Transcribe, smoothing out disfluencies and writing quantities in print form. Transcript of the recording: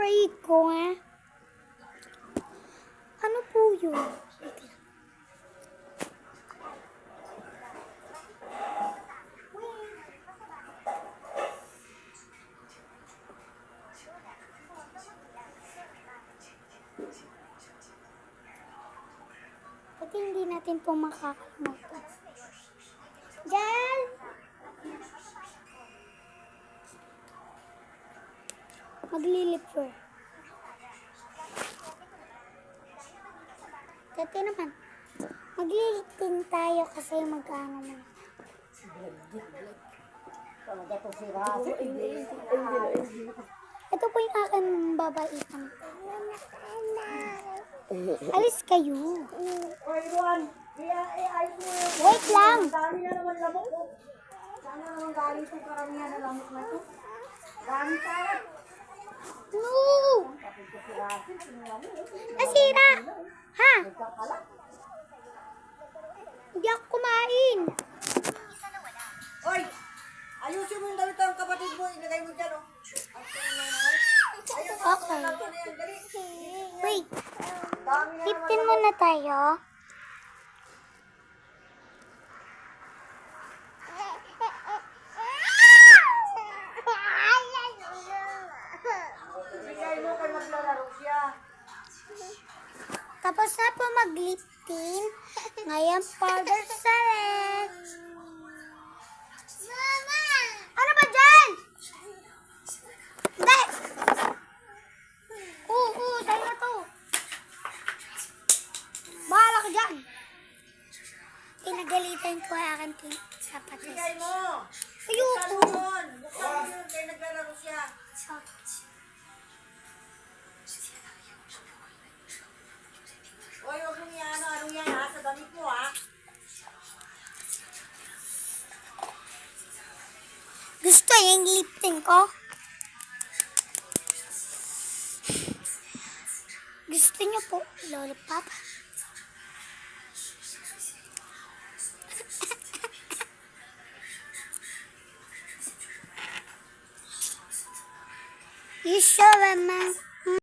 aray ko Ano po yun? Pati hindi natin po makakalimutan. Diyan! Maglilipper. Dati naman, maglilipin tayo kasi mag-ano mo. Ito po yung aking babaitan. Alis kayo. Wait lang. Dami na naman lamok ko. Sana naman galing itong karamihan na lamok na ito. Dami tayo. No! Nasira! Ha? Hindi ako kumain. Hoy! Ayusin mo yung damit ng kapatid mo. Ilagay mo dyan, oh. Okay. Wait. 15 muna tayo. Ibigay mo kay maglalaro siya. Tapos na po mag-lifting. Ngayon, powder salad. Mama! Ano ba dyan? Hindi! Oo, tayo na to. Bahala ka dyan. Pinagalitan ko ang aking sapatos. Ibigay mo. Ayoko. Buksan mo yun. Buksan mo yun kay naglalaro siya. Hoy, huwag mong ano yan ha, sa damit mo ha. Gusto yung lifting ko? Gusto niyo po, lollipop? You sure, Mama?